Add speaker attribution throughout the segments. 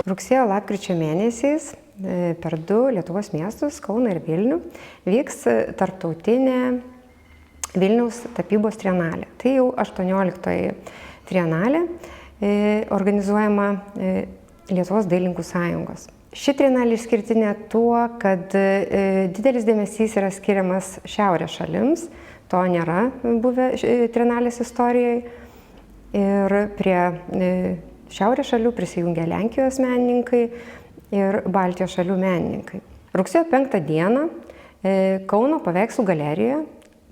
Speaker 1: Rugsėjo-lapkričio mėnesiais per 2 Lietuvos miestus, Kauną ir Vilnių, vyks tarptautinė Vilniaus tapybos trienalė. Tai jau 18-oji trienalė, organizuojama Lietuvos dailininkų sąjungos. Ši trienalė išskirtinė tuo, kad didelis dėmesys yra skiriamas šiaurės šalims, to nėra buvę trienalės istorijoje. Ir prie šiaurės šalių prisijungia Lenkijos menininkai ir Baltijos šalių menininkai. Rugsėjo 5 dieną Kauno paveikslų galerijoje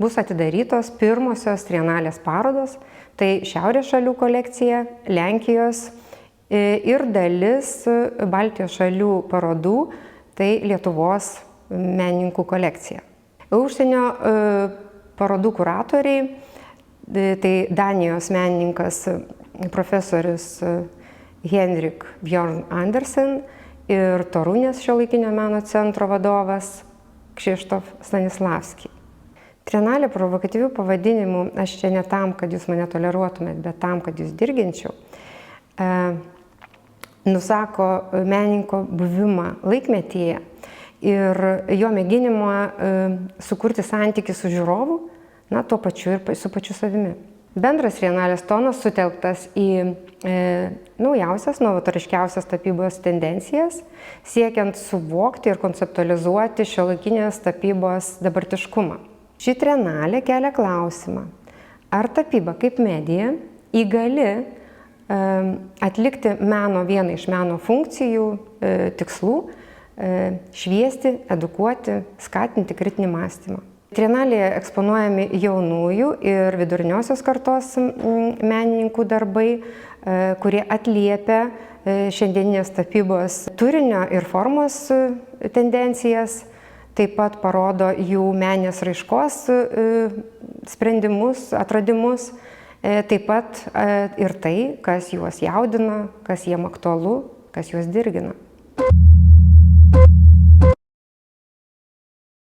Speaker 1: bus atidarytos pirmosios trienalės parodos, tai šiaurės šalių kolekcija, Lenkijos ir dalis Baltijos šalių parodų, tai Lietuvos menininkų kolekcija. Užsienio parodų kuratoriai, tai Danijos menininkas profesorius Henrik Bjørn Andersen ir Torunės šiuolaikinio meno centro vadovas Krzysztof Stanislavski. Trienalė provokatyvių pavadinimų, aš čia ne tam, kad jūs mane toleruotumėt, bet tam, kad jūs dirginčiau, nusako menininko buvimą laikmetyje ir jo mėginimą sukurti santykį su žiūrovu, tuo pačiu ir su pačiu savimi. Bendras trienalės tonas sutelktas į naujausias, novatoriškiausias tapybos tendencijas, siekiant suvokti ir konceptualizuoti šiuolaikinės tapybos dabartiškumą. Ši trienalė kelia klausimą, ar tapyba kaip medija įgali atlikti vieną iš meno funkcijų, tikslų, šviesti, edukuoti, skatinti kritinį mąstymą. Trienalėje eksponuojami jaunųjų ir viduriniosios kartos menininkų darbai, kurie atliepia šiandieninės tapybos turinio ir formos tendencijas, taip pat parodo jų meninės raiškos sprendimus, atradimus, taip pat ir tai, kas juos jaudina, kas jiem aktualu, kas juos dirgina.